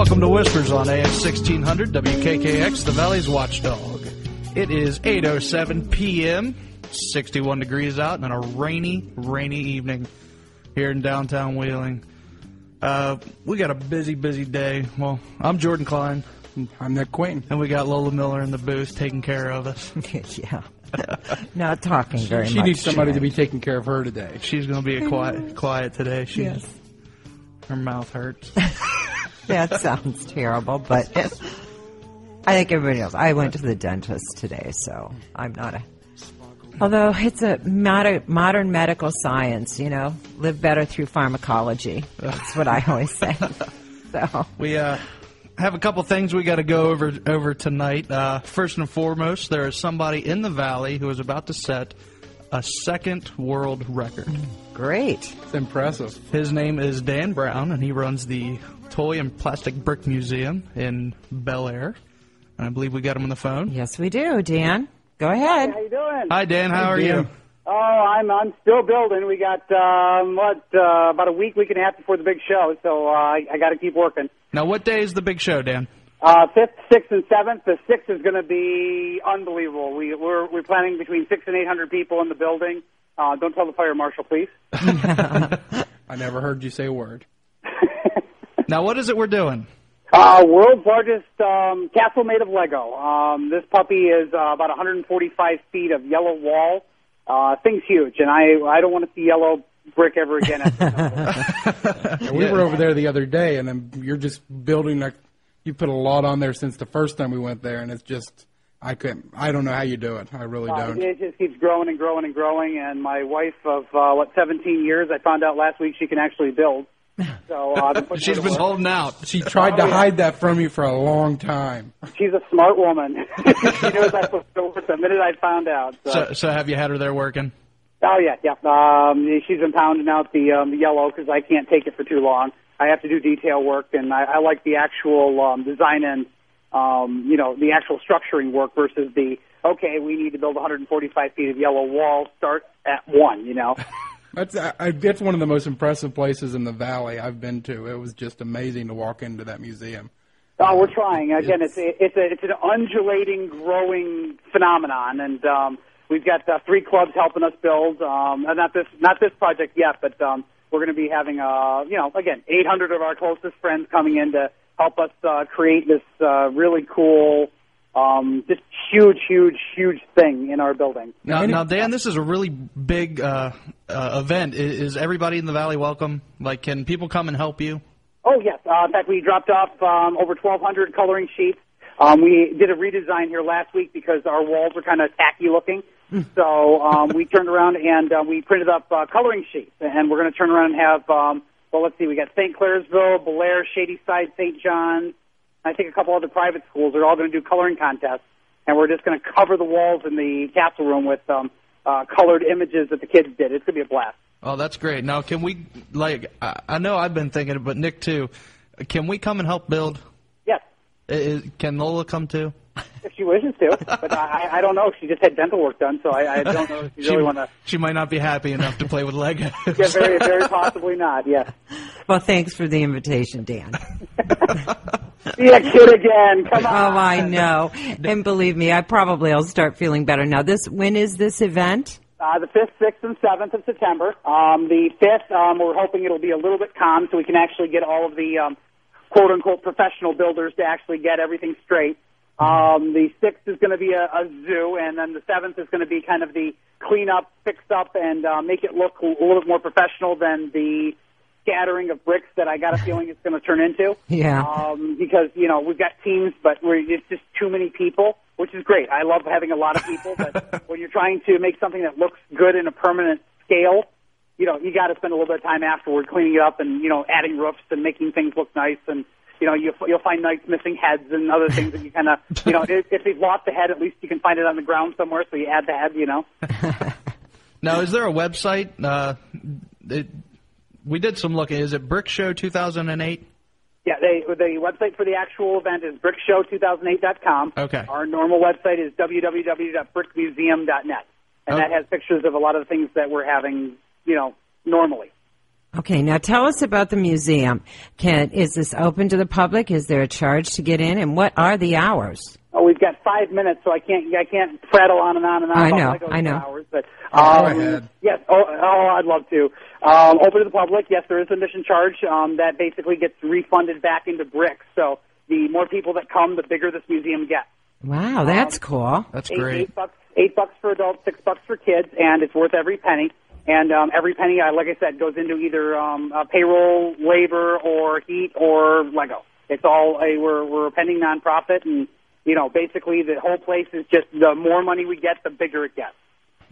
Welcome to Whispers on AM 1600 WKKX, the Valley's Watchdog. It is 8:07 p.m., 61 degrees out, and a rainy evening here in downtown Wheeling. We got a busy day. Well, I'm Jordan Klein. I'm Nick Quinn. And we got Lola Miller in the booth taking care of us. Yeah. Not talking very much. She needs somebody to be taking care of her today. She's going to be quiet today. Yes. Her mouth hurts. That sounds terrible, but I think everybody knows. I went to the dentist today, so I'm not a... Although it's a modern medical science, you know, live better through pharmacology. That's what I always say. So we have a couple things we got to go over tonight. First and foremost, there is somebody in the Valley who is about to set a second world record. Great. It's impressive. His name is Dan Brown, and he runs the Toy and Plastic Brick Museum in Bellaire. And I believe we got him on the phone. Yes, we do. Dan, go ahead. Hey, how you doing? Hi, Dan. How are you? Oh, I'm still building. We got, about a week and a half before the big show, so I got to keep working. Now, what day is the big show, Dan? 5th, 6th, and 7th. The 6th is going to be unbelievable. We're planning between 600 and 800 people in the building. Don't tell the fire marshal, please. I never heard you say a word. Now, what is it we're doing? World's largest castle made of Lego. This puppy is about 145 feet of yellow wall. Thing's huge, and I don't want to see yellow brick ever again. We were over there the other day, and then you're just building you put a lot on there since the first time we went there, and it's just, I don't know how you do it. I really don't. It just keeps growing and growing and growing, and my wife of, 17 years, I found out last week she can actually build. So she's been holding out. She tried to hide that from you for a long time. She's a smart woman. She knows I was to work the minute I found out. So have you had her there working? Oh, yeah. She's been pounding out the yellow because I can't take it for too long. I have to do detail work, and I like the actual design and, the actual structuring work versus we need to build 145 feet of yellow wall, start at 1, That's one of the most impressive places in the Valley I've been to. It was just amazing to walk into that museum. Oh, we're trying. Again, it's an undulating, growing phenomenon, and we've got 3 clubs helping us build. Not this project yet, but we're going to be having 800 of our closest friends coming in to help us create this really cool, just huge thing in our building. Now, Dan, this is a really big event. Is everybody in the Valley welcome? Like, can people come and help you? Oh, yes. In fact, we dropped off over 1,200 coloring sheets. We did a redesign here last week because our walls were kind of tacky looking. So we turned around and we printed up coloring sheets. And we're going to turn around and have, let's see, we got St. Clairsville, Bellaire, Shadyside, St. John's. I think a couple other private schools are all going to do coloring contests. And we're just going to cover the walls in the castle room with colored images that the kids did. It's going to be a blast. Oh, that's great. Now, can we, I know I've been thinking, but Nick too, can we come and help build? Yes. Can Lola come too? If she wishes to, but I don't know. She just had dental work done, so I don't know if she really want to. She might not be happy enough to play with Legos. Yeah, very, very possibly not, yes. Well, thanks for the invitation, Dan. Be a kid again. Come on. Oh, I know. And believe me, I'll start feeling better now. When is this event? The 5th, 6th, and 7th of September. The 5th, we're hoping it'll be a little bit calm so we can actually get all of the quote-unquote professional builders to actually get everything straight. The 6th is going to be a zoo, and then the 7th is going to be kind of the clean up, fix up, and make it look a little bit more professional than the scattering of bricks that I got a feeling it's going to turn into. Yeah. Because, we've got teams, but it's just too many people, which is great. I love having a lot of people, but when you're trying to make something that looks good in a permanent scale, you got to spend a little bit of time afterward cleaning it up and, adding roofs and making things look nice. And, you'll find nice missing heads and other things that you kind of, if they've lost the head, at least you can find it on the ground somewhere, so you add the head, Now, is there a website? We did some looking. Is it Brick Show 2008? Yeah, the website for the actual event is brickshow2008.com. Okay. Our normal website is www.brickmuseum.net. And that has pictures of a lot of the things that we're having, normally. Okay, now tell us about the museum. Is this open to the public? Is there a charge to get in? And what are the hours? Oh, we've got 5 minutes, so I can't prattle on and on and on. I know. Hours, but, go ahead. Yes. I'd love to. Open to the public. Yes, there is an admission charge that basically gets refunded back into bricks. So the more people that come, the bigger this museum gets. Wow, that's cool. That's great. $8 for adults, $6 for kids, and it's worth every penny. And every penny, like I said, goes into either payroll, labor, or heat, or Lego. It's all we're a pending nonprofit, and basically the whole place is just the more money we get, the bigger it gets.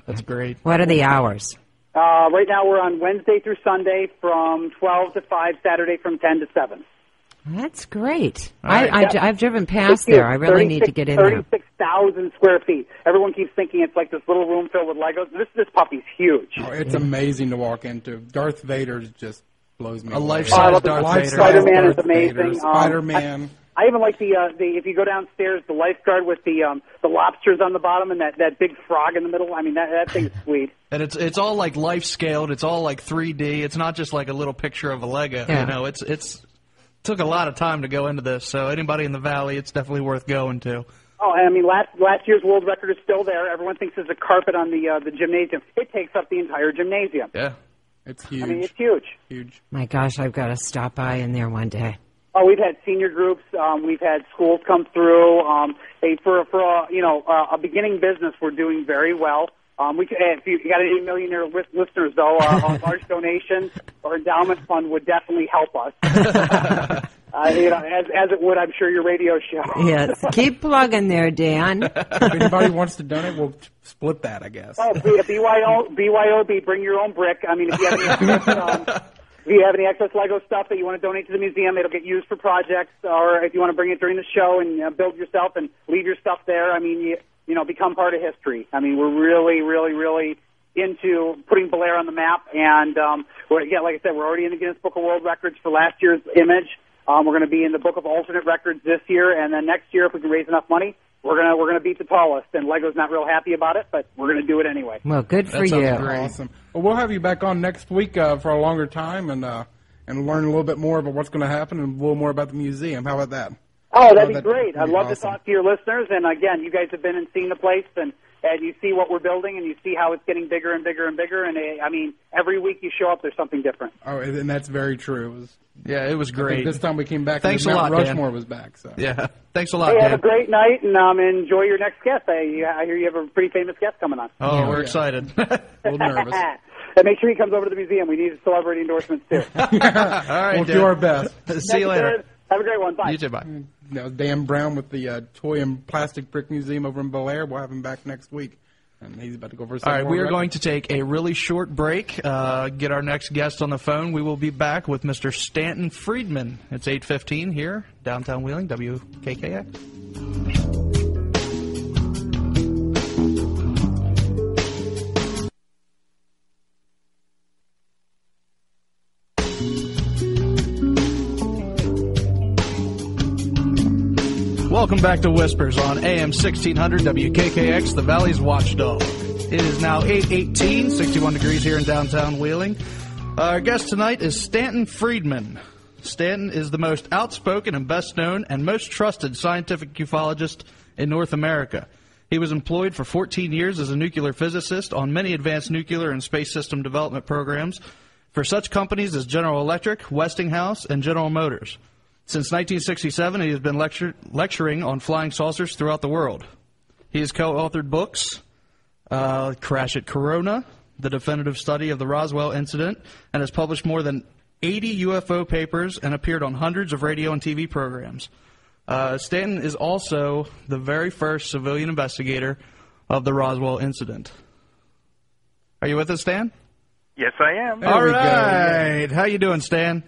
That's great. What are the hours? Right now we're on Wednesday through Sunday from 12 to 5, Saturday from 10 to 7. That's great. Right. I've driven past there. I really need to get in there. 36,000 square feet. Everyone keeps thinking it's like this little room filled with Legos. This puppy's huge. Oh, it's amazing to walk into. Darth Vader just blows me away. Life-size Darth Vader. Spider-Man is amazing. Spider-Man. I even like the if you go downstairs, the lifeguard with the lobsters on the bottom and that big frog in the middle. I mean, that thing's sweet. And it's all like life scaled. It's all like 3D. It's not just like a little picture of a Lego. Yeah. It's took a lot of time to go into this. So anybody in the valley, it's definitely worth going to. Oh, and I mean, last year's world record is still there. Everyone thinks there's a carpet on the gymnasium. It takes up the entire gymnasium. Yeah, it's huge. I mean, it's huge. Huge. My gosh, I've got to stop by in there one day. Oh, we've had senior groups. We've had schools come through. For a beginning business, we're doing very well. If you got any millionaire listeners, though, a large donation or endowment fund would definitely help us. As it would, I'm sure, your radio show. Yes, keep plugging there, Dan. If anybody wants to donate, we'll split that, I guess. Oh, BYOB, bring your own brick. I mean, if you have any excess Lego stuff that you want to donate to the museum, it'll get used for projects. Or if you want to bring it during the show and build yourself and leave your stuff there, I mean, become part of history. I mean, we're really, really, really into putting Bellaire on the map. And like I said, we're already in the Guinness Book of World Records for last year's image. We're going to be in the Book of Alternate Records this year, and then next year, if we can raise enough money, we're gonna beat the tallest. And Lego's not real happy about it, but we're gonna do it anyway. Well, good for you. Awesome. Well, we'll have you back on next week for a longer time and learn a little bit more about what's going to happen and a little more about the museum. How about that? Oh, that'd be great. I'd love to talk to your listeners. And again, you guys have been and seen the place, and you see what we're building, and you see how it's getting bigger and bigger and bigger. And I mean, every week you show up, there's something different. Oh, and that's very true. It was great. This time we came back. Thanks and a lot, Rushmore Dan. was back. So. Yeah, thanks a lot, Dan. Dan. Have a great night, and enjoy your next guest. I hear you have a pretty famous guest coming on. Oh, we're excited. A little nervous. And make sure he comes over to the museum. We need celebrity endorsements, too. All right, We'll do our best. See you later. Have a great one. Bye. You too, bye. That was Dan Brown with the Toy and Plastic Brick Museum over in Bellaire. We'll have him back next week. And he's about to go for a second. All right, we are going to take a really short break, get our next guest on the phone. We will be back with Mr. Stanton Friedman. It's 8:15 here, downtown Wheeling, WKKX. Welcome back to Whispers on AM 1600 WKKX, the Valley's Watchdog. It is now 8:18, 61 degrees here in downtown Wheeling. Our guest tonight is Stanton Friedman. Stanton is the most outspoken and best known and most trusted scientific ufologist in North America. He was employed for 14 years as a nuclear physicist on many advanced nuclear and space system development programs for such companies as General Electric, Westinghouse, and General Motors. Since 1967, he has been lecturing on flying saucers throughout the world. He has co-authored books, Crash at Corona, The Definitive Study of the Roswell Incident, and has published more than 80 UFO papers and appeared on hundreds of radio and TV programs. Stanton is also the very first civilian investigator of the Roswell Incident. Are you with us, Stan? Yes, I am. All right. How you doing, Stan?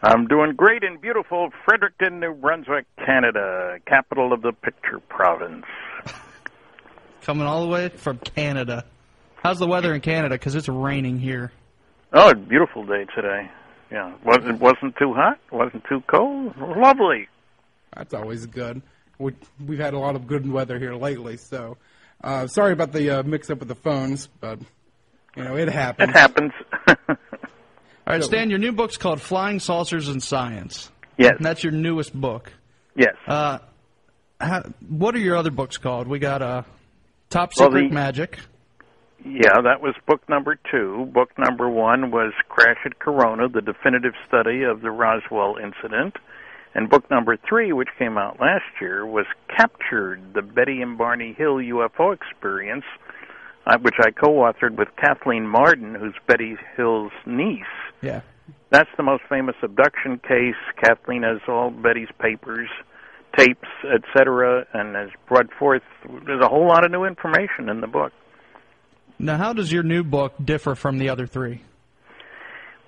I'm doing great in beautiful Fredericton, New Brunswick, Canada, capital of the Picture Province. Coming all the way from Canada. How's the weather in Canada? Because it's raining here. Oh, beautiful day today. Yeah, wasn't too hot, wasn't too cold. Lovely. That's always good. We've had a lot of good weather here lately, so sorry about the mix-up with the phones, but, it happens. It happens. All right, Stan, your new book's called Flying Saucers and Science. Yes. And that's your newest book. Yes. What are your other books called? We got Top Secret MAJIC. Yeah, that was book number 2. Book number 1 was Crash at Corona, the definitive study of the Roswell Incident. And book number 3, which came out last year, was Captured, the Betty and Barney Hill UFO Experience, which I co-authored with Kathleen Marden, who's Betty Hill's niece. Yeah. That's the most famous abduction case. Kathleen has all Betty's papers, tapes, etc., and has brought forth, there's a whole lot of new information in the book. Now, how does your new book differ from the other 3?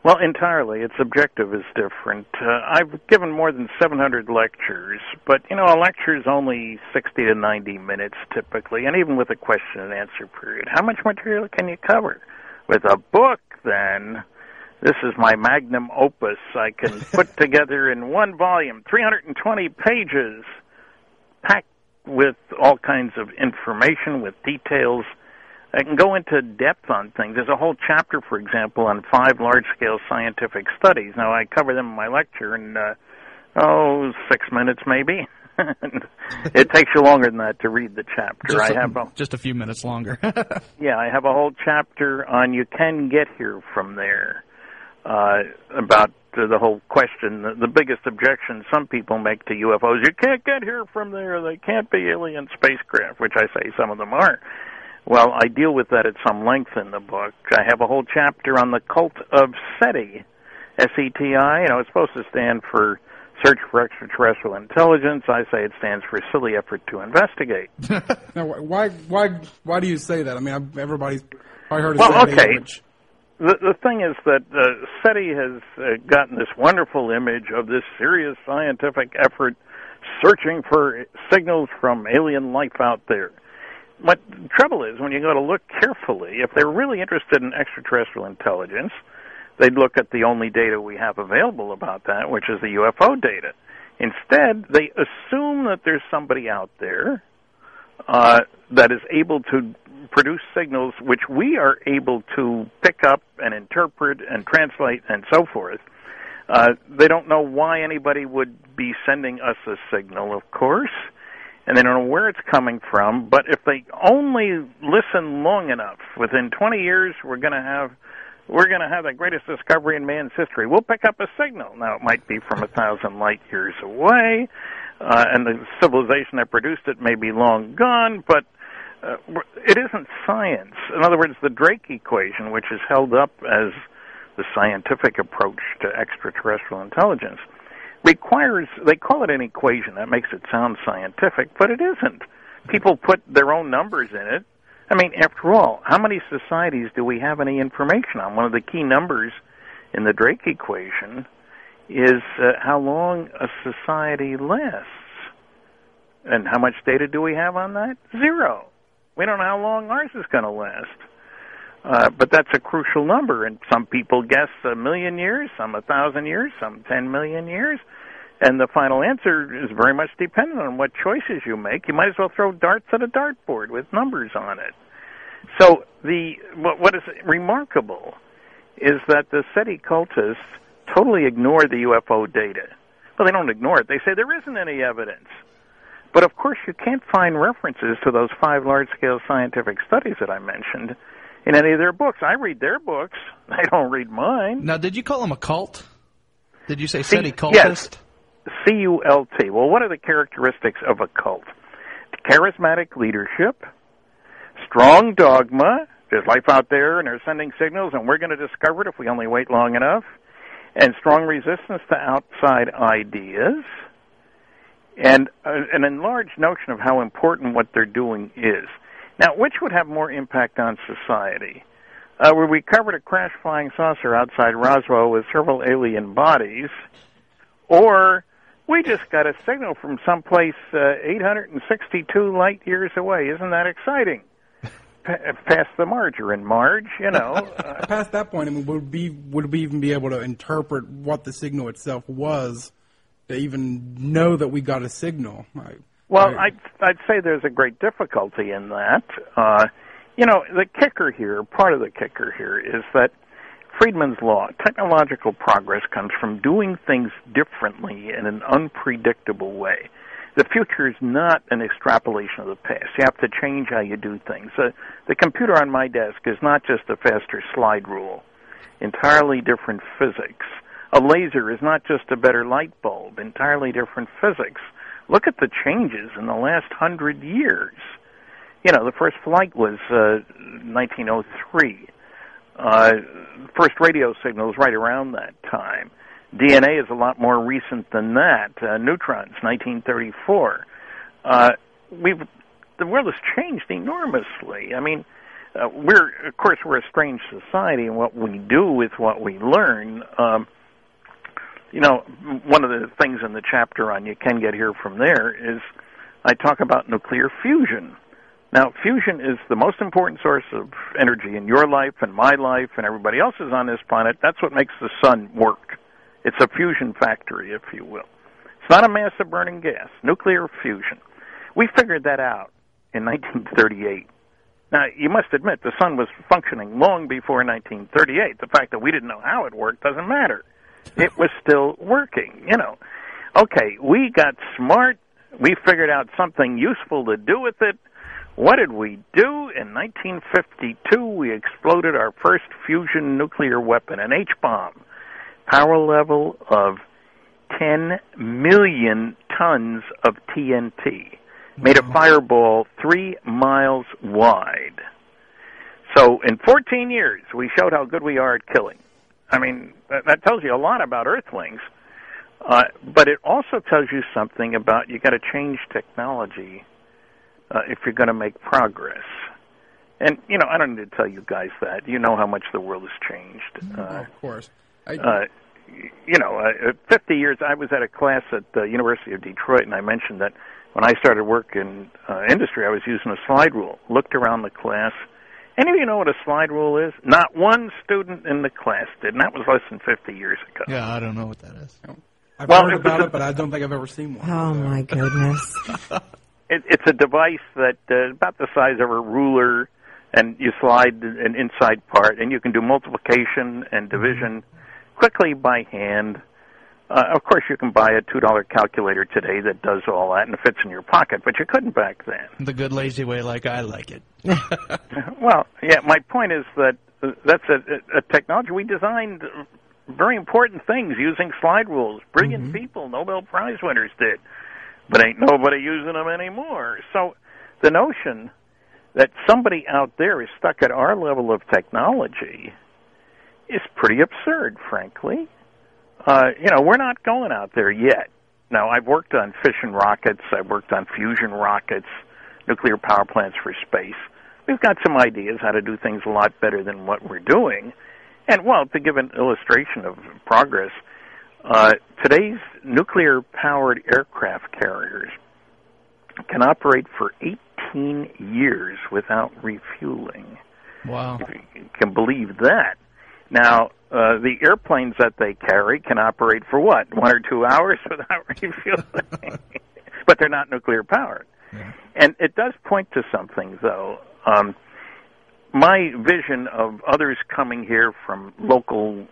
Well, entirely. Its objective is different. I've given more than 700 lectures, but, a lecture is only 60 to 90 minutes typically, and even with a question and answer period. How much material can you cover? With a book, then, this is my magnum opus. I can put together in one volume, 320 pages, packed with all kinds of information, with details. I can go into depth on things. There's a whole chapter, for example, on 5 large-scale scientific studies. Now, I cover them in my lecture in, 6 minutes maybe. It takes you longer than that to read the chapter. Just a few minutes longer. Yeah, I have a whole chapter on you can get here from there, about the whole question. The biggest objection some people make to UFOs, you can't get here from there. They can't be alien spacecraft, which I say some of them are. Well, I deal with that at some length in the book. I have a whole chapter on the cult of SETI, S-E-T-I. It's supposed to stand for Search for Extraterrestrial Intelligence. I say it stands for Silly Effort to Investigate. Now, why do you say that? I mean, everybody's probably heard of SETI. Okay. The thing is that SETI has gotten this wonderful image of this serious scientific effort searching for signals from alien life out there. But the trouble is, when you go to look carefully, if they're really interested in extraterrestrial intelligence, they'd look at the only data we have available about that, which is the UFO data. Instead, they assume that there's somebody out there that is able to produce signals which we are able to pick up and interpret and translate and so forth. They don't know why anybody would be sending us a signal, of course, and they don't know where it's coming from, but if they only listen long enough, within 20 years we're going to have the greatest discovery in man's history. We'll pick up a signal. Now, it might be from 1,000 light years away, and the civilization that produced it may be long gone, but it isn't science. In other words, the Drake equation, which is held up as the scientific approach to extraterrestrial intelligence, requires, they call it an equation. That makes it sound scientific, but it isn't. People put their own numbers in it. I mean, after all, how many societies do we have any information on? One of the key numbers in the Drake equation is how long a society lasts. And how much data do we have on that? 0. We don't know how long ours is going to last. But that's a crucial number, and some people guess 1 million years, some 1,000 years, some 10 million years, and the final answer is very much dependent on what choices you make. You might as well throw darts at a dartboard with numbers on it. So what is remarkable is that the SETI cultists totally ignore the UFO data. Well, they don't ignore it. They say there isn't any evidence. But, of course, you can't find references to those 5 large-scale scientific studies that I mentioned in any of their books. I read their books. I don't read mine. Now, did you call them a cult? Did you say SETI cultist? Yes, C-U-L-T. Well, what are the characteristics of a cult? Charismatic leadership, strong dogma, there's life out there and they're sending signals and we're going to discover it if we only wait long enough, and strong resistance to outside ideas, and an enlarged notion of how important what they're doing is. Now, which would have more impact on society? Where we covered a crash flying saucer outside Roswell with several alien bodies, or we just got a signal from someplace 862 light years away. Isn't that exciting? Past the margarine, Marge, Past that point, I mean, would we even be able to interpret what the signal itself was to even know that we got a signal? I'd say there's a great difficulty in that. The kicker here, part of the kicker here, is that Friedman's law, technological progress comes from doing things differently in an unpredictable way. The future is not an extrapolation of the past. You have to change how you do things. The computer on my desk is not just a faster slide rule. Entirely different physics. A laser is not just a better light bulb. Entirely different physics. Look at the changes in the last 100 years. You know, the first flight was 1903. First radio signals right around that time. DNA is a lot more recent than that. Neutrons, 1934. The world has changed enormously. I mean, we're a strange society, and what we do with what we learn. You know, one of the things in the chapter on You Can Get Here From There is I talk about nuclear fusion. Now, fusion is the most important source of energy in your life and my life and everybody else's on this planet. That's what makes the sun work. It's a fusion factory, if you will. It's not a massive burning gas, nuclear fusion. We figured that out in 1938. Now, you must admit the sun was functioning long before 1938. The fact that we didn't know how it worked doesn't matter. It was still working, you know. Okay, we got smart. We figured out something useful to do with it. What did we do? In 1952, we exploded our first fusion nuclear weapon, an H-bomb. Power level of 10 million tons of TNT. Made a fireball 3 miles wide. So in 14 years, we showed how good we are at killing. I mean, that tells you a lot about Earthlings. But it also tells you something about you got to change technology if you're going to make progress. And, you know, I don't need to tell you guys that. You know how much the world has changed. Of course. 50 years, I was at a class at the University of Detroit, and I mentioned that when I started work in industry, I was using a slide rule. Looked around the class. Any of you know what a slide rule is? Not one student in the class did, and that was less than 50 years ago. Yeah, I don't know what that is. I've heard about it, but I don't think I've ever seen one. Oh, my goodness. It's a device that about the size of a ruler, and you slide an inside part, and you can do multiplication and division quickly by hand. Of course, you can buy a $2 calculator today that does all that and fits in your pocket, but you couldn't back then. The good lazy way like I like it. Well, yeah, my point is that that's a technology. We designed very important things using slide rules. Brilliant people, Nobel Prize winners did. But ain't nobody using them anymore. So the notion that somebody out there is stuck at our level of technology is pretty absurd, frankly. We're not going out there yet. Now, I've worked on fission rockets. I've worked on fusion rockets, nuclear power plants for space. We've got some ideas how to do things a lot better than what we're doing. And, well, to give an illustration of progress, today's nuclear-powered aircraft carriers can operate for 18 years without refueling. Wow. If you can believe that. Now, the airplanes that they carry can operate for what, 1 or 2 hours without refueling? But they're not nuclear-powered. Yeah. And it does point to something, though. My vision of others coming here from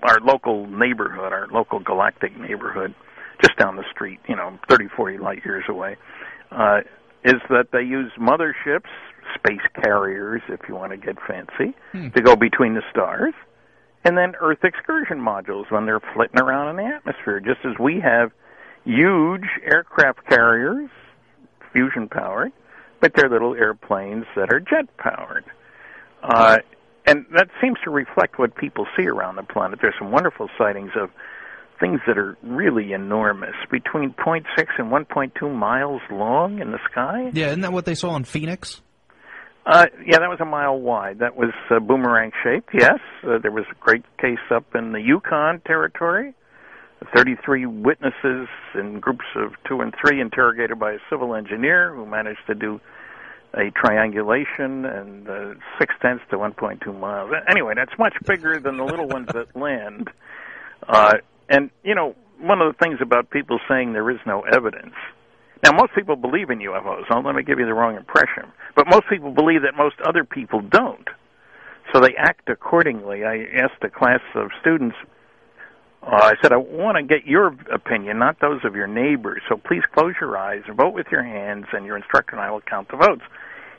our local neighborhood, our local galactic neighborhood, just down the street, 30, 40 light years away, is that they use motherships, space carriers, if you want to get fancy, to go between the stars, and then Earth excursion modules when they're flitting around in the atmosphere, just as we have huge aircraft carriers, fusion-powered, but they're little airplanes that are jet-powered. And that seems to reflect what people see around the planet. There's some wonderful sightings of things that are really enormous, between 0.6 and 1.2 miles long in the sky. Yeah, isn't that what they saw in Phoenix? Yeah, that was a mile wide. That was boomerang-shaped, yes. There was a great case up in the Yukon territory. 33 witnesses in groups of 2 and 3 interrogated by a civil engineer who managed to do a triangulation and 0.6 to 1.2 miles. Anyway, that's much bigger than the little ones that land. And, one of the things about people saying there is no evidence. Now, most people believe in UFOs. Don't let me give you the wrong impression. But most people believe that most other people don't. so they act accordingly. I asked a class of students, I said, I want to get your opinion, not those of your neighbors, so please close your eyes, vote with your hands, and your instructor and I will count the votes.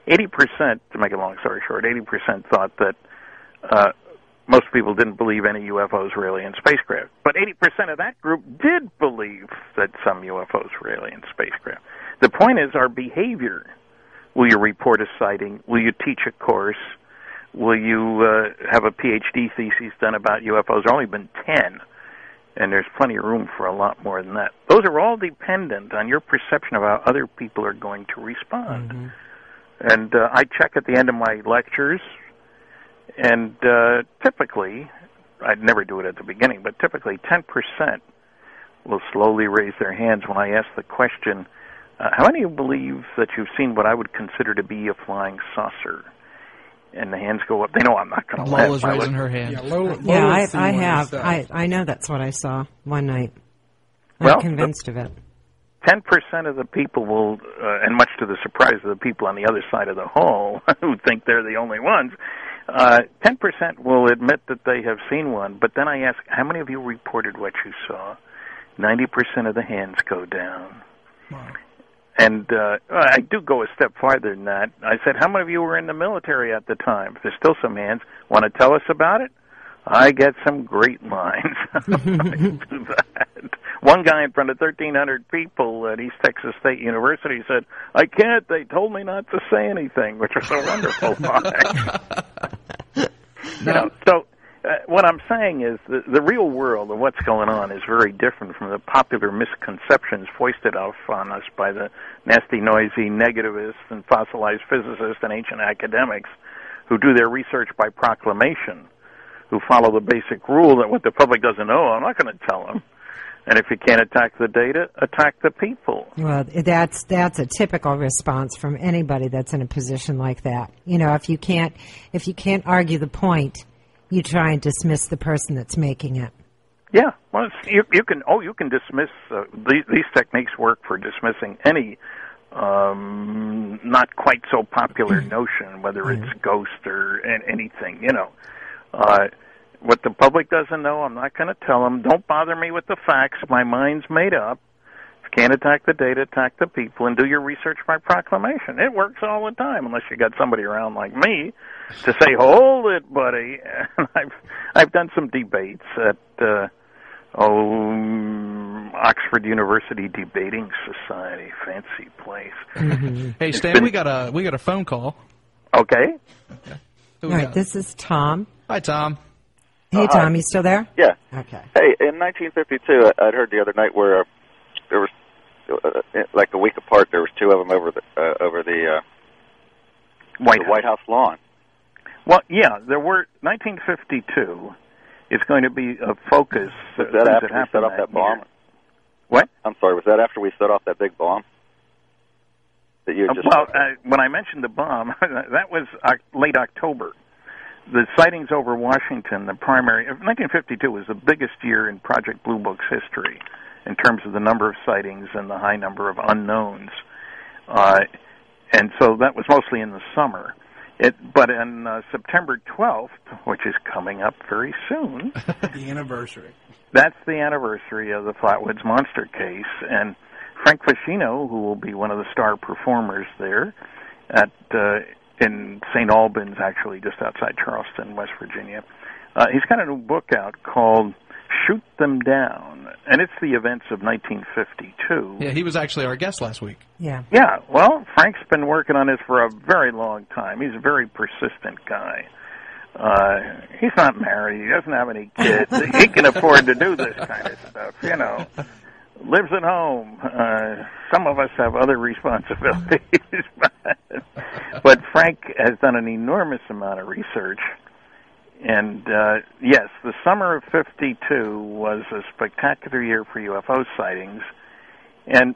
80%, to make a long story short, 80% thought that most people didn't believe any UFOs were alien spacecraft. But 80% of that group did believe that some UFOs were alien spacecraft. The point is our behavior. Will you report a sighting? Will you teach a course? Will you have a PhD thesis done about UFOs? There have only been 10, and there's plenty of room for a lot more than that. Those are all dependent on your perception of how other people are going to respond. Mm-hmm. And I check at the end of my lectures, and typically, I'd never do it at the beginning, but typically 10% will slowly raise their hands when I ask the question, how many of you believe that you've seen what I would consider to be a flying saucer? And the hands go up. They know I'm not going to laugh. Lola's raising her hand. Yeah, Lola I have. I know that's what I saw one night. I'm well, convinced of it. 10% of the people will, and much to the surprise of the people on the other side of the hall who think they're the only ones, 10% will admit that they have seen one. But then I ask, how many of you reported what you saw? 90% of the hands go down. Wow. And I do go a step farther than that. I said, how many of you were in the military at the time? There's still some hands. Want to tell us about it? I get some great lines. I do that. One guy in front of 1,300 people at East Texas State University said, I can't. They told me not to say anything, which was a wonderful line. So what I'm saying is the real world of what's going on is very different from the popular misconceptions foisted off on us by the nasty, noisy negativists and fossilized physicists and ancient academics who do their research by proclamation, who follow the basic rule that what the public doesn't know, I'm not going to tell them. And if you can't attack the data, attack the people. Well, that's a typical response from anybody that's in a position like that. You know, if you can't argue the point, you try and dismiss the person that's making it. Yeah, well, you can dismiss these techniques work for dismissing any not quite so popular notion, whether it's ghost or anything. You know, what the public doesn't know, I'm not going to tell them. Don't bother me with the facts. My mind's made up. If you can't attack the data, attack the people, and do your research by proclamation. It works all the time, unless you got somebody around like me to say, "Hold it, buddy." And I've done some debates at Oxford University Debating Society, fancy place. Mm-hmm. Hey, Stan, we got a phone call. Okay. All right, this is Tom. Hi, Tom. Hey, Tom, you still there? Yeah. Okay. Hey, in 1952, I'd heard the other night where there was like a week apart. There was two of them over the White House lawn. Well, yeah, there were 1952. It's going to be a focus. Was that after we set off that bomb? What? I'm sorry. Was that after we set off that big bomb? That you just when I mentioned the bomb, that was late October. The sightings over Washington, the primary, 1952 was the biggest year in Project Blue Book's history in terms of the number of sightings and the high number of unknowns. And so that was mostly in the summer. But on September 12th, which is coming up very soon. The anniversary. That's the anniversary of the Flatwoods Monster case. And Frank Ficino, who will be one of the star performers there at in St. Albans, actually, just outside Charleston, West Virginia. He's got a new book out called Shoot Them Down, and it's the events of 1952. Yeah, he was actually our guest last week. Yeah. Yeah, well, Frank's been working on this for a very long time. He's a very persistent guy. He's not married. He doesn't have any kids. He can afford to do this kind of stuff, you know. Lives at home. Some of us have other responsibilities. But Frank has done an enormous amount of research. And, yes, the summer of 52 was a spectacular year for UFO sightings. And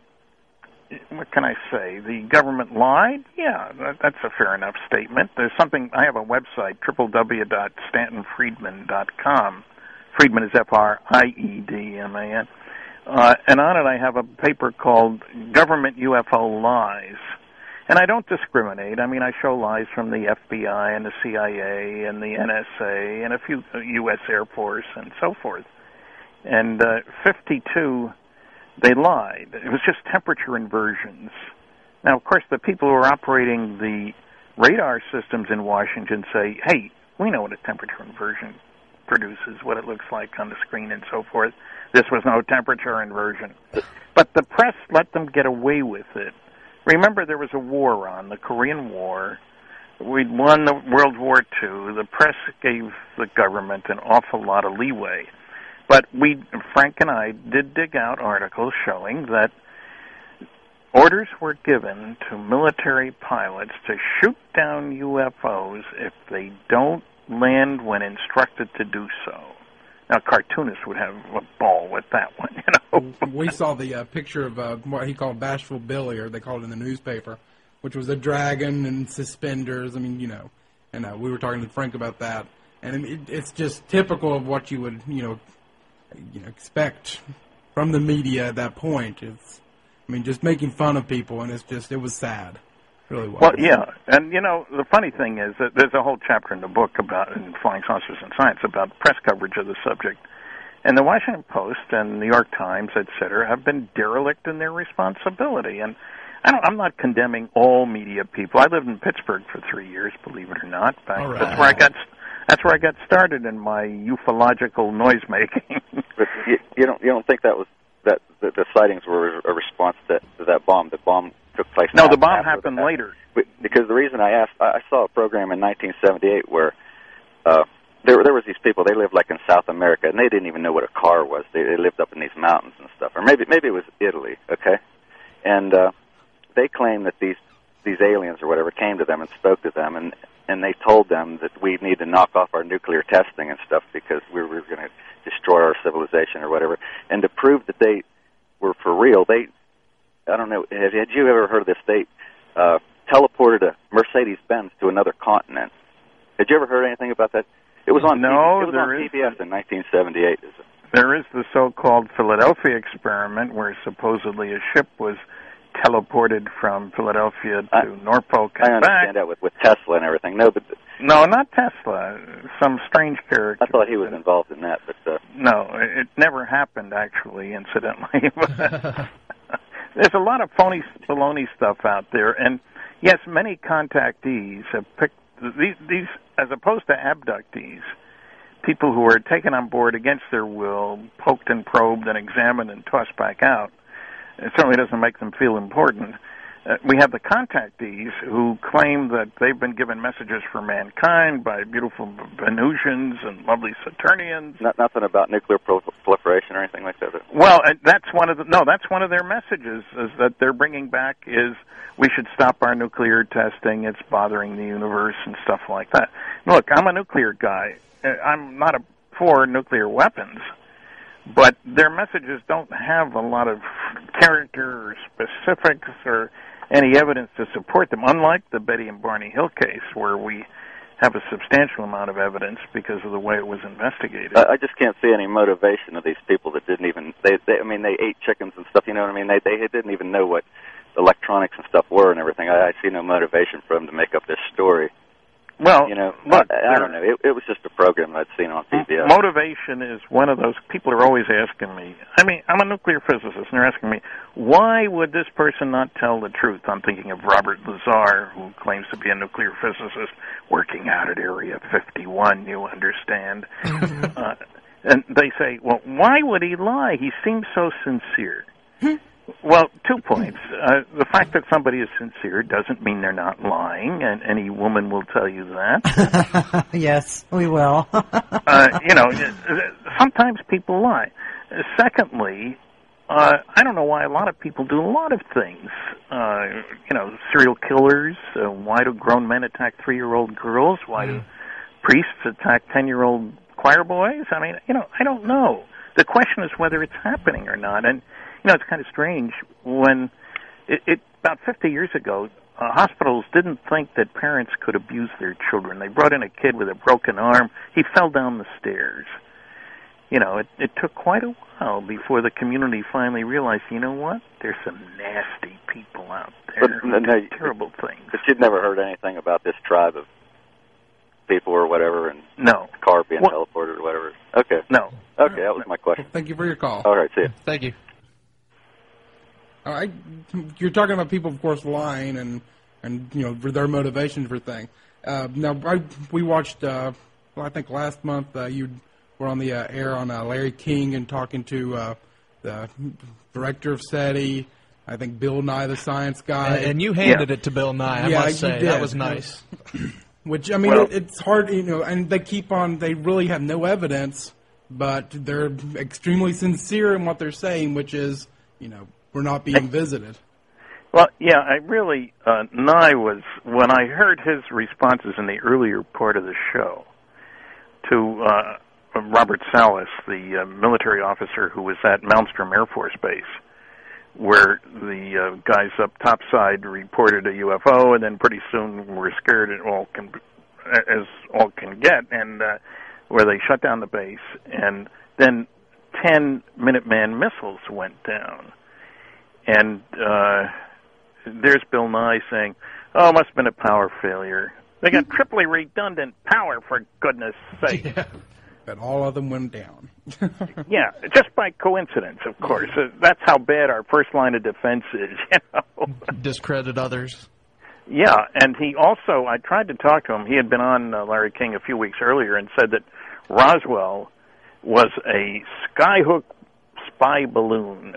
what can I say? The government lied? Yeah, that's a fair enough statement. There's something, I have a website, www.stantonfriedman.com. Friedman is Friedman. And on it I have a paper called Government UFO Lies. And I don't discriminate. I mean, I show lies from the FBI and the CIA and the NSA and a few U.S. Air Force and so forth. And 52, they lied. It was just temperature inversions. Now, of course, the people who are operating the radar systems in Washington say, hey, we know what a temperature inversion produces, what it looks like on the screen and so forth. This was no temperature inversion. But the press let them get away with it. Remember, there was a war on, the Korean War. We'd won the World War II. The press gave the government an awful lot of leeway. But Frank and I did dig out articles showing that orders were given to military pilots to shoot down UFOs if they don't land when instructed to do so. Now, cartoonists would have a ball with that one, you know. We saw the picture of what he called Bashful Billy, or they called it in the newspaper, which was a dragon and suspenders. I mean, you know, and we were talking to Frank about that. And it's just typical of what you would, you know, expect from the media at that point. It's, I mean, just making fun of people, and it was sad. Really was. Well, yeah, and you know, the funny thing is that there's a whole chapter in the book in Flying Saucers and Science about press coverage of the subject. And the Washington Post and New York Times, et cetera, have been derelict in their responsibility. And I'm not condemning all media people. I lived in Pittsburgh for 3 years, believe it or not. All right. That's where I got started in my ufological noise making. But you don't think that was that the sightings were a response to that bomb? The bomb took place. No, the bomb happened later. Because the reason I asked, I saw a program in 1978 where there was these people. They lived like in South America, and they didn't even know what a car was. They lived up in these mountains and stuff, or maybe it was Italy. Okay, and they claimed that these aliens or whatever came to them and spoke to them, and they told them that we need to knock off our nuclear testing and stuff because we were going to destroy our civilization or whatever. And to prove that they were for real, I don't know, had you ever heard of this? They teleported a Mercedes-Benz to another continent. Had you ever heard anything about that? It was on PBS in 1978. There is the so-called Philadelphia experiment where supposedly a ship was teleported from Philadelphia to Norfolk and back. I understand that with Tesla and everything. No, not Tesla. Some strange character. I thought he was involved in that, but no, it never happened. Actually, incidentally, there's a lot of phony baloney stuff out there, and yes, many contactees have picked these as opposed to abductees. People who are taken on board against their will, poked and probed and examined and tossed back out. It certainly doesn't make them feel important. We have the contactees who claim that they've been given messages for mankind by beautiful Venusians and lovely Saturnians. Nothing about nuclear proliferation or anything like that. Well, that's one of their messages is that they're bringing back is we should stop our nuclear testing. It's bothering the universe and stuff like that. Look, I'm a nuclear guy. I'm not for nuclear weapons. But their messages don't have a lot of character or specifics or any evidence to support them, unlike the Betty and Barney Hill case, where we have a substantial amount of evidence because of the way it was investigated. I just can't see any motivation of these people that didn't even, they ate chickens and stuff, you know what I mean? They didn't even know what electronics and stuff were and everything. I see no motivation for them to make up this story. Well, you know, look, I don't know. It was just a program I'd seen on PBS. Motivation is one of those. People are always asking me. I mean, I'm a nuclear physicist, and they're asking me, why would this person not tell the truth? I'm thinking of Robert Lazar, who claims to be a nuclear physicist working out at Area 51, you understand. And they say, well, why would he lie? He seems so sincere. Well, 2 points. The fact that somebody is sincere doesn't mean they're not lying, and any woman will tell you that. Yes, we will. Sometimes people lie. Secondly, I don't know why a lot of people do a lot of things. Serial killers. Why do grown men attack 3-year-old girls? Why do priests attack 10-year-old choir boys? I mean, I don't know. The question is whether it's happening or not. And it's kind of strange when about 50 years ago, hospitals didn't think that parents could abuse their children. They brought in a kid with a broken arm. He fell down the stairs. it took quite a while before the community finally realized, you know what? There's some nasty people out there who do terrible things. But you'd never heard anything about this tribe of people or whatever, and no car being teleported or whatever. Okay. No. Okay, that was my question. Thank you for your call. All right, see you. Thank you. All right, you're talking about people, of course, lying and for their motivation for things. We watched. I think last month you were on the air on Larry King and talking to the director of SETI. I think Bill Nye, the science guy. And you handed it to Bill Nye. I must say that was nice. Which it's hard, and they keep on. They really have no evidence, but they're extremely sincere in what they're saying, which is, we're not being visited. Well, yeah, I really, Nye was, when I heard his responses in the earlier part of the show to Robert Salas, the military officer who was at Malmstrom Air Force Base, where the guys up topside reported a UFO, and then pretty soon were scared as all can get, and where they shut down the base, and then 10 Minuteman missiles went down. And there's Bill Nye saying, "Oh, it must have been a power failure. They got triply redundant power, for goodness sake." Yeah. But all of them went down. Yeah, just by coincidence, of course. That's how bad our first line of defense is, Discredit others. Yeah, and he also, I tried to talk to him. He had been on Larry King a few weeks earlier and said that Roswell was a skyhook spy balloon.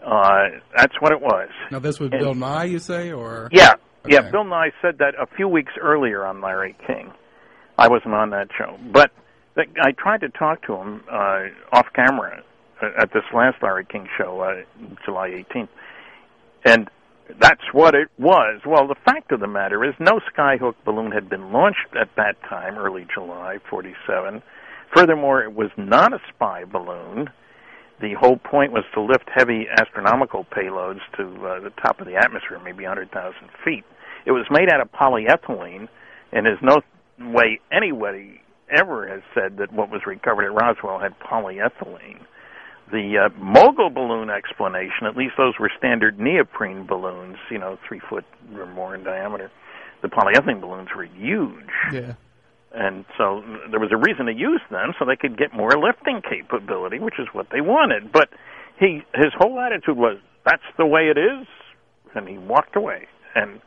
That's what it was. Now, this was Bill Nye, you say, or? Yeah, okay. Yeah. Bill Nye said that a few weeks earlier on Larry King. I wasn't on that show, but I tried to talk to him off camera at this last Larry King show, July 18th, and that's what it was. Well, the fact of the matter is no skyhook balloon had been launched at that time, early July, 47. Furthermore, it was not a spy balloon. The whole point was to lift heavy astronomical payloads to the top of the atmosphere, maybe 100,000 feet. It was made out of polyethylene, and there's no way anybody ever has said that what was recovered at Roswell had polyethylene. The mogul balloon explanation, at least those were standard neoprene balloons, 3 foot or more in diameter. The polyethylene balloons were huge. Yeah. And so there was a reason to use them so they could get more lifting capability, which is what they wanted. But his whole attitude was, that's the way it is, and he walked away. And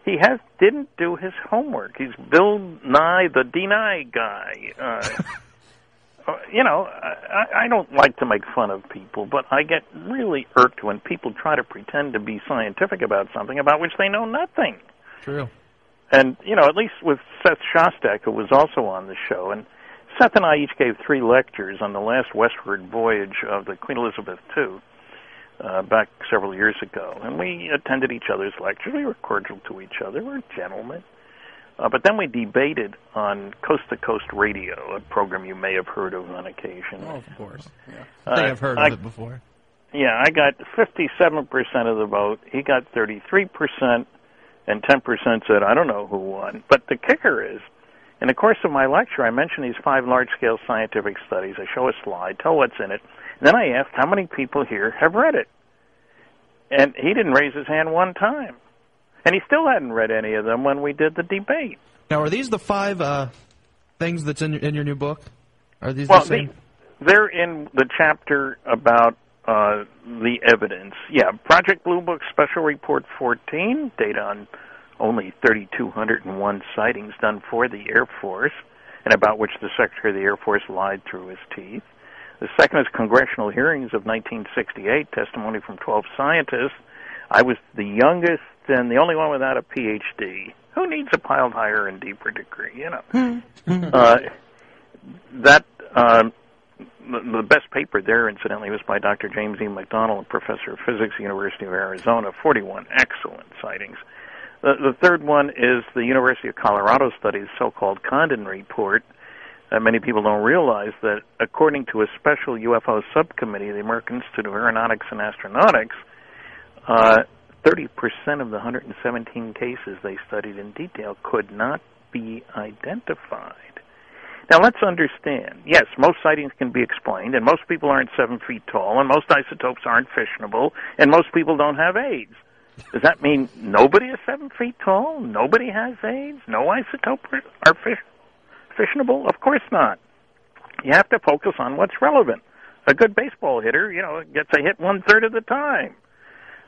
he didn't do his homework. He's Bill Nye, the deny guy. I don't like to make fun of people, but I get really irked when people try to pretend to be scientific about something about which they know nothing. True. And, at least with Seth Shostak, who was also on the show, and Seth and I each gave 3 lectures on the last westward voyage of the Queen Elizabeth II back several years ago. And we attended each other's lectures. We were cordial to each other. We were gentlemen. But then we debated on Coast to Coast Radio, a program you may have heard of on occasion. Oh, of course. Yeah. I think I've heard of it before. Yeah, I got 57% of the vote. He got 33%. And 10% said, I don't know who won. But the kicker is, in the course of my lecture, I mention these 5 large-scale scientific studies. I show a slide, tell what's in it. And then I asked how many people here have read it. And he didn't raise his hand one time. And he still hadn't read any of them when we did the debate. Now, are these the 5 things that's in your new book? Are these the same? They're in the chapter about the evidence. Yeah, Project Blue Book Special Report 14, data on only 3,201 sightings done for the Air Force, and about which the Secretary of the Air Force lied through his teeth. The second is congressional hearings of 1968, testimony from 12 scientists. I was the youngest and the only one without a Ph.D. Who needs a piled higher and deeper degree, The best paper there, incidentally, was by Dr. James E. McDonald, professor of physics, University of Arizona, 41 excellent sightings. The third one is the University of Colorado study's so-called Condon Report. Many people don't realize that according to a special UFO subcommittee of the American Institute of Aeronautics and Astronautics, 30% of the 117 cases they studied in detail could not be identified. Now, let's understand, yes, most sightings can be explained, and most people aren't 7 feet tall, and most isotopes aren't fissionable, and most people don't have AIDS. Does that mean nobody is 7 feet tall? Nobody has AIDS? No isotopes are fissionable? Of course not. You have to focus on what's relevant. A good baseball hitter, gets a hit 1/3 of the time.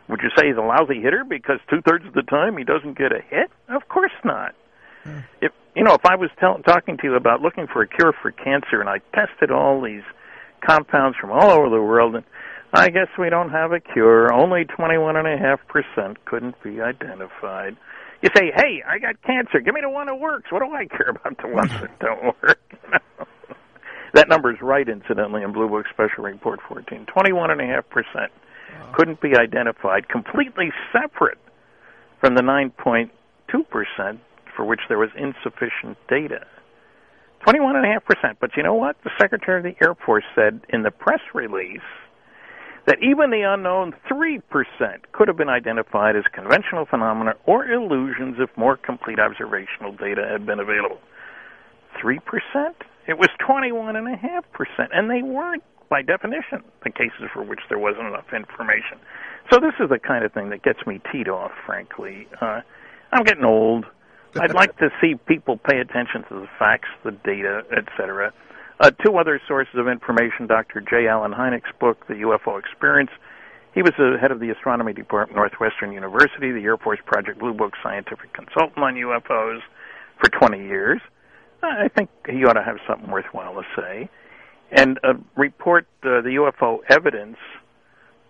Would you say he's a lousy hitter because 2/3 of the time he doesn't get a hit? Of course not. If I was talking to you about looking for a cure for cancer, and I tested all these compounds from all over the world, and I guess we don't have a cure. Only 21.5% couldn't be identified. You say, hey, I got cancer. Give me the one that works. What do I care about the ones that don't work? That number's right, incidentally, in Blue Book Special Report 14. 21.5% couldn't be identified, completely separate from the 9.2% for which there was insufficient data. 21.5%. But you know what? The Secretary of the Air Force said in the press release that even the unknown 3% could have been identified as conventional phenomena or illusions if more complete observational data had been available. 3%? It was 21.5%, and they weren't, by definition, the cases for which there wasn't enough information. So this is the kind of thing that gets me teed off, frankly. I'm getting old. I'd like to see people pay attention to the facts, the data, etc. Two other sources of information, Dr. J. Allen Heineck's book, The UFO Experience. He was the head of the Astronomy Department, Northwestern University, the Air Force Project Blue Book scientific consultant on UFOs for 20 years. I think he ought to have something worthwhile to say. And a report, The UFO Evidence,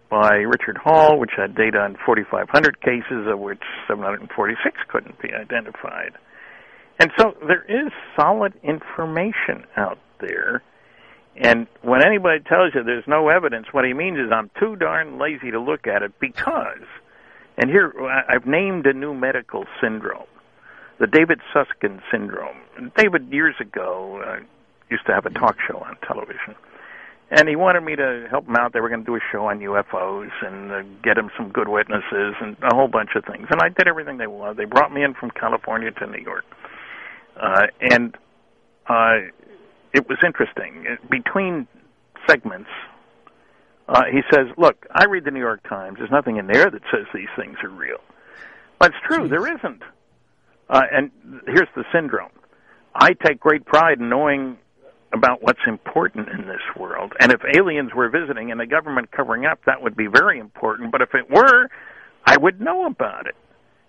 by Richard Hall, which had data on 4,500 cases, of which 746 couldn't be identified. And so there is solid information out there. And when anybody tells you there's no evidence, what he means is I'm too darn lazy to look at it because, and here I've named a new medical syndrome, the David Susskind syndrome. David, years ago, used to have a talk show on television. And he wanted me to help him out. They were going to do a show on UFOs and get him some good witnesses and a whole bunch of things. And I did everything they wanted. They brought me in from California to New York. And it was interesting. Between segments, he says, look, I read the New York Times. There's nothing in there that says these things are real. But it's true, there isn't. And here's the syndrome. I take great pride in knowing about what's important in this world. And if aliens were visiting and the government covering up, that would be very important. But if it were, I would know about it.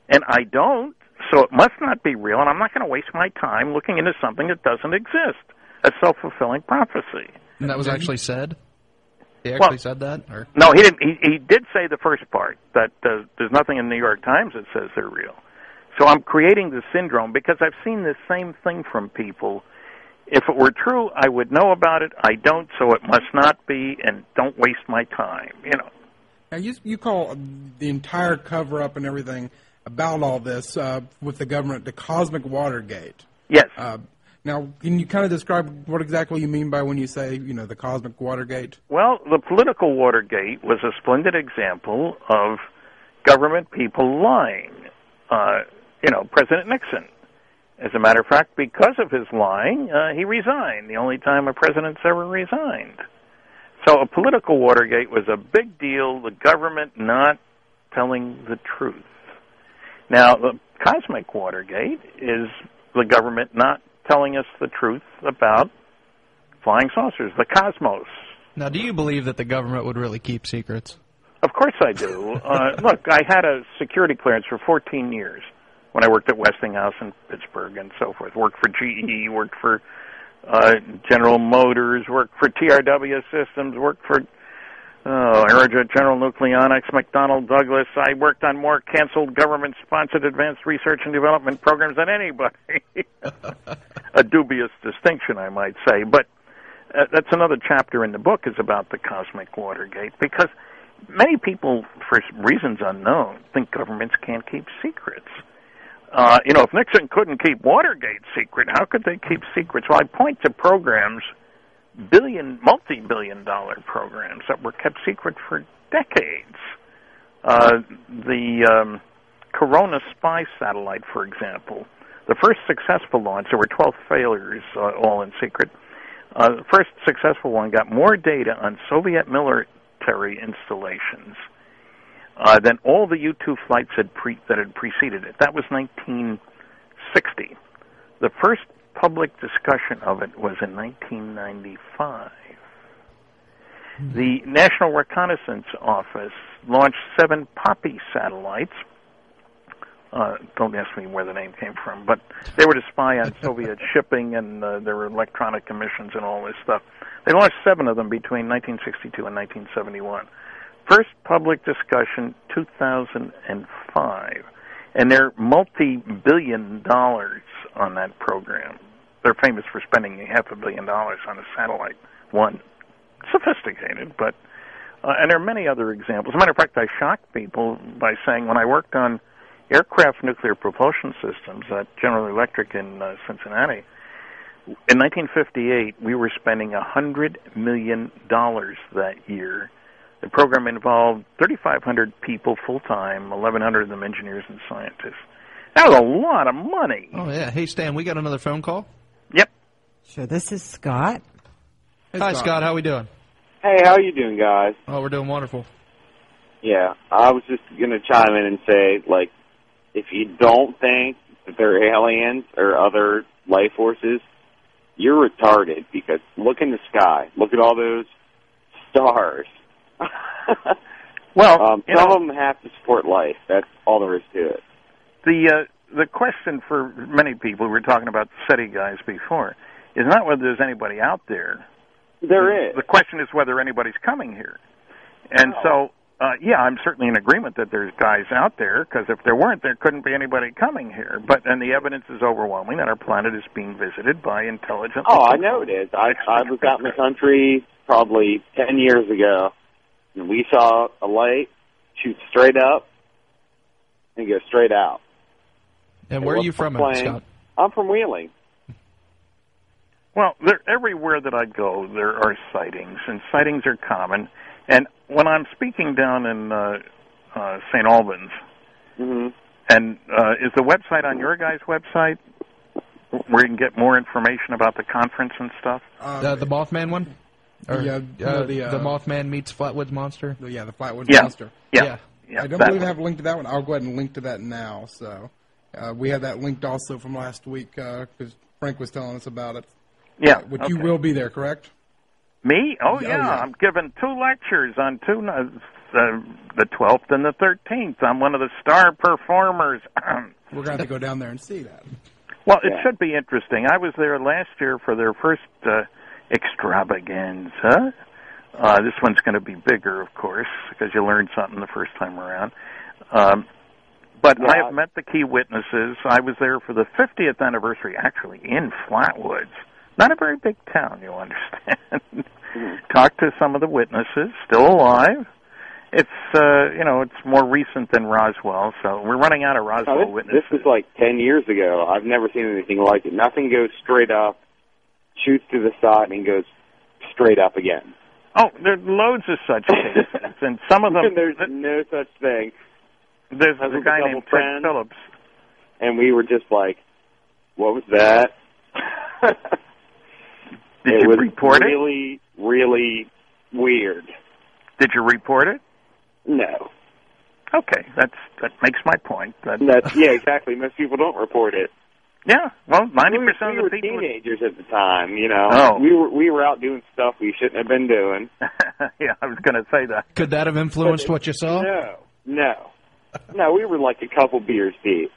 And I don't, so it must not be real, and I'm not going to waste my time looking into something that doesn't exist. A self-fulfilling prophecy. And that was actually said? He actually said that? Or? No, he didn't. He did say the first part, that there's nothing in the New York Times that says they're real. So I'm creating the syndrome because I've seen the same thing from people. If it were true, I would know about it. I don't, so it must not be, and don't waste my time, Now, you call the entire cover-up and everything about all this with the government the Cosmic Watergate. Yes. Now, can you kind of describe what exactly you mean by when you say, the Cosmic Watergate? Well, the political Watergate was a splendid example of government people lying. President Nixon. As a matter of fact, because of his lying, he resigned, the only time a president's ever resigned. So a political Watergate was a big deal, the government not telling the truth. Now, the Cosmic Watergate is the government not telling us the truth about flying saucers, the cosmos. Now, do you believe that the government would really keep secrets? Of course I do. Look, I had a security clearance for 14 years when I worked at Westinghouse in Pittsburgh and so forth. Worked for GE, worked for General Motors, worked for TRW Systems, worked for Aerojet General Nucleonics, McDonnell Douglas. I worked on more canceled government-sponsored advanced research and development programs than anybody. A dubious distinction, I might say. But that's another chapter in the book is about the Cosmic Watergate, because many people, for reasons unknown, think governments can't keep secrets. If Nixon couldn't keep Watergate secret, how could they keep secrets? Well, I point to programs, multi-billion-dollar programs that were kept secret for decades. The Corona spy satellite, for example, The first successful launch, there were 12 failures, all in secret. The first successful one got more data on Soviet military installations than all the U-2 flights that had preceded it. That was 1960. The first public discussion of it was in 1995. The National Reconnaissance Office launched 7 Poppy satellites. Don't ask me where the name came from, but they were to spy on Soviet shipping, and there were electronic commissions and all this stuff. They launched 7 of them between 1962 and 1971. First public discussion, 2005. And they're multi-billion dollars on that program. They're famous for spending $500 million on a satellite. One, sophisticated, but... and there are many other examples. As a matter of fact, I shocked people by saying when I worked on aircraft nuclear propulsion systems at General Electric in Cincinnati, in 1958, we were spending $100 million that year. The program involved 3,500 people full-time, 1,100 of them engineers and scientists. That was a lot of money. Oh, yeah. Hey, Stan, we got another phone call? Yep. Sure, this is Scott. Hey, hi, Scott. How we doing? Hey, how you doing, guys? Oh, we're doing wonderful. Yeah, I was just going to chime in and say, like, if you don't think that they're aliens or other life forces, you're retarded, because look in the sky. Look at all those stars. Well, some of them have to support life. That's all there is to it. The question for many people, we were talking about the SETI guys before, is not whether there's anybody out there. There is. The question is whether anybody's coming here. And so, yeah, I'm certainly in agreement that there's guys out there, because if there weren't, there couldn't be anybody coming here. And the evidence is overwhelming that our planet is being visited by intelligent... Oh, I know it is. I was out in the country probably 10 years ago, and we saw a light shoot straight up and go straight out. And where are you from, Scott? I'm from Wheeling. Well, everywhere that I go, there are sightings, and sightings are common. And when I'm speaking down in St. Albans, and is the website on your guys' website where you can get more information about the conference and stuff? The Mothman one? Or, Yeah, the Mothman meets Flatwoods Monster? Yeah, the Flatwoods Yeah. Monster. Yeah. I don't believe I have a link to that one. I'll go ahead and link to that now. So we had that linked also from last week because Frank was telling us about it. Yeah. But you will be there, correct? Me? Oh, yeah. I'm giving 2 lectures on the 12th and the 13th. I'm one of the star performers. We're going to have to go down there and see that. Well, it should be interesting. I was there last year for their first extravaganza. This one's going to be bigger, of course, because you learned something the first time around. But I have met the key witnesses. I was there for the 50th anniversary, actually, in Flatwoods. Not a very big town, you'll understand. Talked to some of the witnesses, still alive. It's, it's more recent than Roswell, so we're running out of Roswell witnesses. This was like 10 years ago. I've never seen anything like it. Nothing goes straight up, shoots to the side, and goes straight up again. Oh, there are loads of such cases, and some of them... There's no such thing. There's a guy named Ted Phillips. And we were just like, what was that? Did you report it? It was really, really weird. Did you report it? No. Okay, that makes my point. Yeah, exactly. Most people don't report it. Yeah, well, 90% of the people... We were teenagers at the time, you know. Oh. We were out doing stuff we shouldn't have been doing. Yeah, I was going to say that. Could that have influenced what you saw? No, we were like a couple beers deep.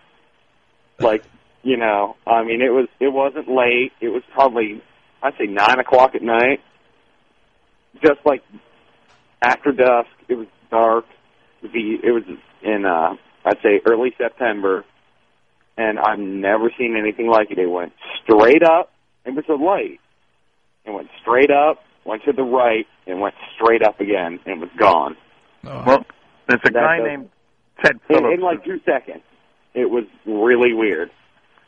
Like, I mean, it wasn't late. It was probably, I'd say 9 o'clock at night. Just like after dusk, it was dark. It was in, I'd say, early September. And I've never seen anything like it. It went straight up. It was a light. It went straight up, went to the right, and went straight up again, and it was gone. Oh. Well, there's a guy named Ted Phillips. In like 2 seconds. It was really weird.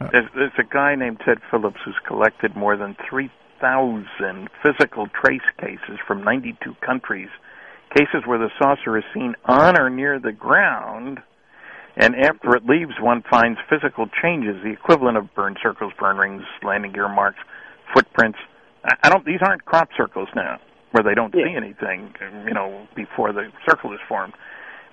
There's a guy named Ted Phillips who's collected more than 3,000 physical trace cases from 92 countries, cases where the saucer is seen on or near the ground, And after it leaves, one finds physical changes, the equivalent of burn circles, burn rings, landing gear marks, footprints. These aren't crop circles now, where they don't see anything, before the circle is formed.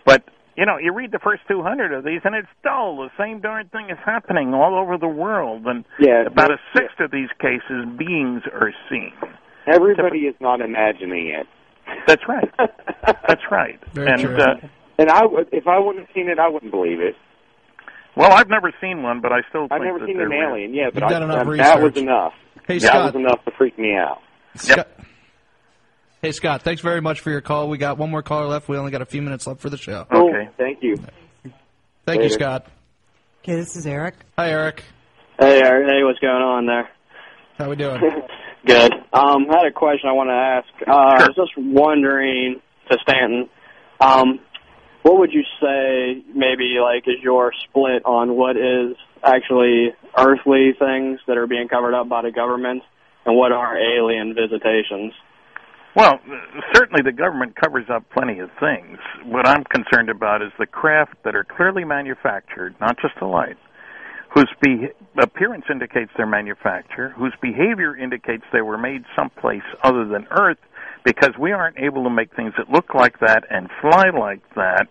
But, you read the first 200 of these, and it's dull. The same darn thing is happening all over the world. And about a sixth of these cases, beings are seen. Everybody is not imagining it. That's right. That's right. Very true. And if I wouldn't have seen it, I wouldn't believe it. Well, I've never seen one, but I still think I've never seen an alien, but that was enough. Hey, that Scott. was enough to freak me out. Scott. Hey, Scott, thanks very much for your call. We got one more caller left. We only got a few minutes left for the show. Okay. Thank you. Thank you, Scott. Okay, this is Eric. Hi, Eric. Hey, Eric. Hey, what's going on there? How we doing? Good. I had a question I want to ask. Sure. I was just wondering, to Stanton, what would you say maybe is your split on what is actually earthly things that are being covered up by the government and what are alien visitations? Well, certainly the government covers up plenty of things. What I'm concerned about is the craft that are clearly manufactured, not just a light, whose appearance indicates their manufacture, whose behavior indicates they were made someplace other than Earth, because we aren't able to make things that look like that and fly like that.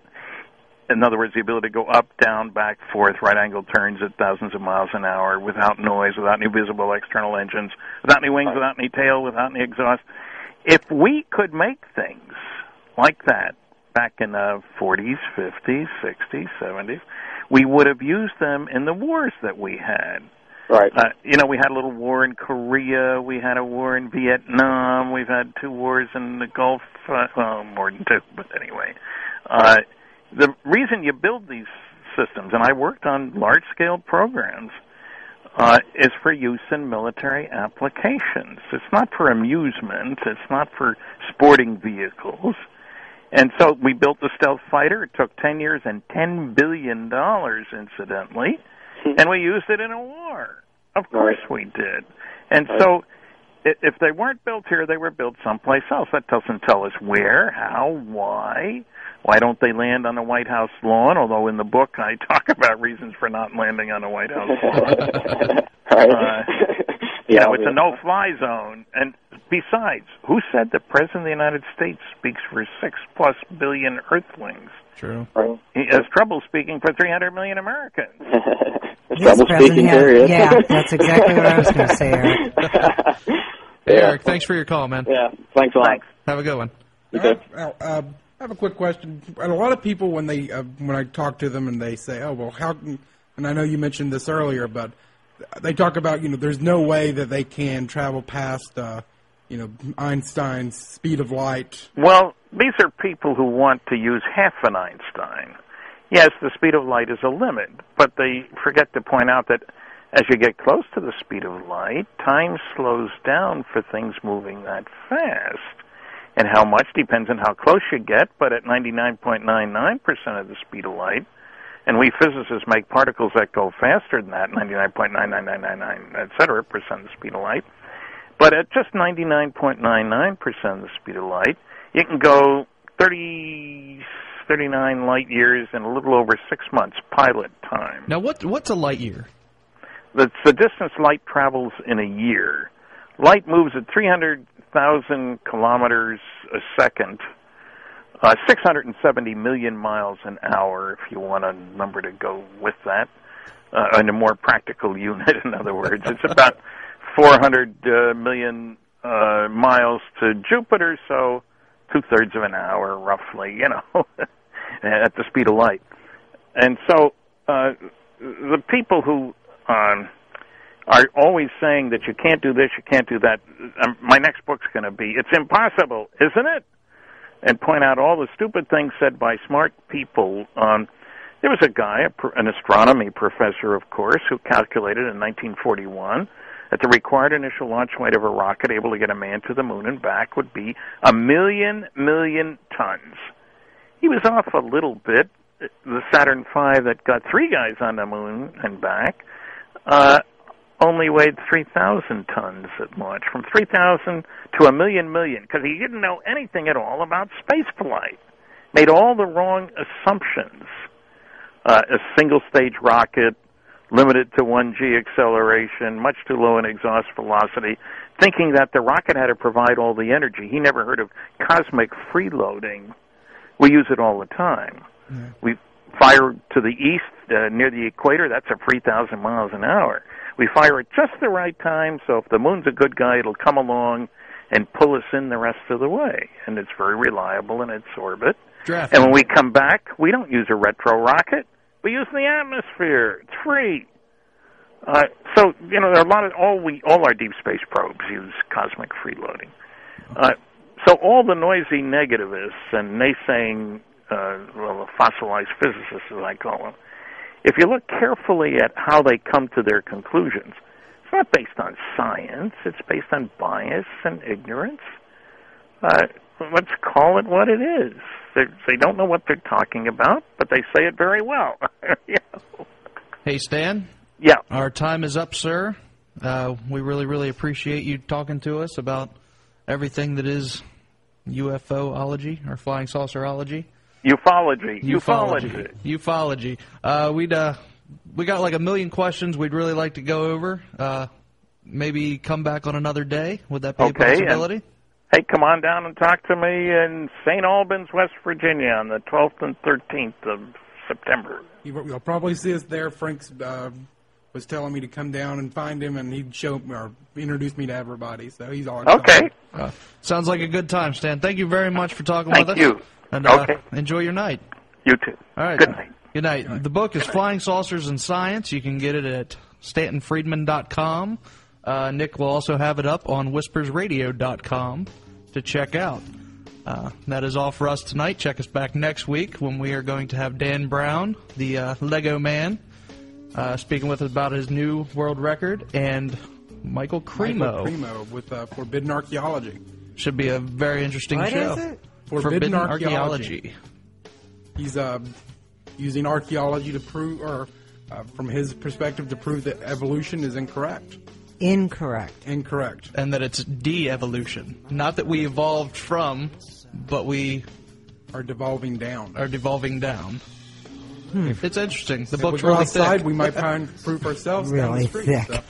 In other words, the ability to go up, down, back, forth, right-angle turns at thousands of miles an hour without noise, without any visible external engines, without any wings, without any tail, without any exhaust. If we could make things like that back in the 40s, 50s, 60s, 70s, we would have used them in the wars that we had. Right. We had a little war in Korea. We had a war in Vietnam. We've had 2 wars in the Gulf. More than 2, but anyway. The reason you build these systems, and I worked on large-scale programs, is for use in military applications. It's not for amusement. It's not for sporting vehicles. And so we built the stealth fighter. It took 10 years and $10 billion, incidentally, and we used it in a war. Of course we did. And so if they weren't built here, they were built someplace else. That doesn't tell us where, how, why. Why don't they land on the White House lawn? Although in the book I talk about reasons for not landing on the White House lawn. It's a no-fly zone. And besides, who said the President of the United States speaks for 6+ billion Earthlings? True. He has trouble speaking for 300 million Americans. Trouble speaking, period. Yeah, that's exactly what I was going to say, Eric. Hey, Eric, thanks for your call, man. Yeah, thanks a lot. Thanks. Have a good one. Okay. I have a quick question. And a lot of people, when I talk to them and they say, "Oh, well, how?" And I know you mentioned this earlier, but they talk about there's no way that they can travel past Einstein's speed of light. Well, these are people who want to use half an Einstein. Yes, the speed of light is a limit, but they forget to point out that as you get close to the speed of light, time slows down for things moving that fast. And how much depends on how close you get, but at 99.99% of the speed of light, and we physicists make particles that go faster than that, 99.99999, et cetera, percent of the speed of light. But at just 99.99% of the speed of light, you can go 39 light years in a little over 6 months pilot time. Now, what's a light year? That's the distance light travels in a year. Light moves at 300,000 kilometers a second, 670 million miles an hour, if you want a number to go with that, in a more practical unit, in other words. It's about 400 million miles to Jupiter, so 2/3 of an hour, roughly, at the speed of light. And so the people who are always saying that you can't do this, you can't do that, my next book's going to be, it's impossible, isn't it? And point out all the stupid things said by smart people. There was a guy, an astronomy professor, of course, who calculated in 1941 that the required initial launch weight of a rocket able to get a man to the moon and back would be 1 million tons. He was off a little bit. The Saturn V that got 3 guys on the moon and back only weighed 3,000 tons at launch, from 3,000 to 1 million, because he didn't know anything at all about space flight. Made all the wrong assumptions. a single-stage rocket, limited to 1G acceleration, much too low in exhaust velocity, thinking that the rocket had to provide all the energy. He never heard of cosmic freeloading. We use it all the time. Yeah. We fire to the east near the equator, that's at 3,000 miles an hour. We fire at just the right time, so if the moon's a good guy, it'll come along and pull us in the rest of the way. And it's very reliable in its orbit. And when we come back, we don't use a retro rocket. We use the atmosphere. It's free. So, there are a lot of, all our deep space probes use cosmic freeloading. So all the noisy negativists and naysaying, the fossilized physicists, as I call them, if you look carefully at how they come to their conclusions, it's not based on science. It's based on bias and ignorance. Let's call it what it is. They don't know what they're talking about, but they say it very well. Hey, Stan? Yeah. Our time is up, sir. We really, really appreciate you talking to us about everything that is UFOology or flying saucerology. Ufology. We got like a million questions we'd really like to go over. Maybe come back on another day. Would that be a possibility? Hey, come on down and talk to me in St. Albans, West Virginia on the 12th and 13th of September. You'll probably see us there. Frank's was telling me to come down and find him, and he'd show me or introduce me to everybody. So he's all excited. Okay. Sounds like a good time, Stan. Thank you very much for talking with us. Thank you. And enjoy your night. You too. All right. Good night. Good night. The book is Flying Saucers and Science. You can get it at StantonFriedman.com. Nick will also have it up on WhispersRadio.com to check out. That is all for us tonight. Check us back next week when we are going to have Dan Brown, the Lego Man, speaking with us about his new world record, and Michael Cremo with Forbidden Archaeology. Should be a very interesting show. What is it? Forbidden Archaeology. He's using archaeology to prove, or from his perspective, to prove that evolution is incorrect. Incorrect. And that it's de-evolution. Not that we evolved from, but we are devolving down. It's interesting. The if book's we go really outside, thick. We might find proof ourselves. Really down the street, thick. So.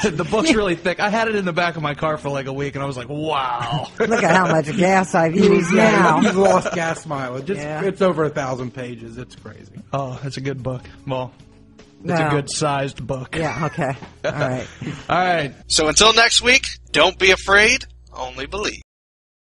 The book's really thick. I had it in the back of my car for like a week, and I was like, wow. Look at how much gas I've used now. You've lost gas mileage. It's over 1,000 pages. It's crazy. Oh, it's a good book. Well, it's a good-sized book. Yeah, okay. All right. All right. So until next week, don't be afraid, only believe.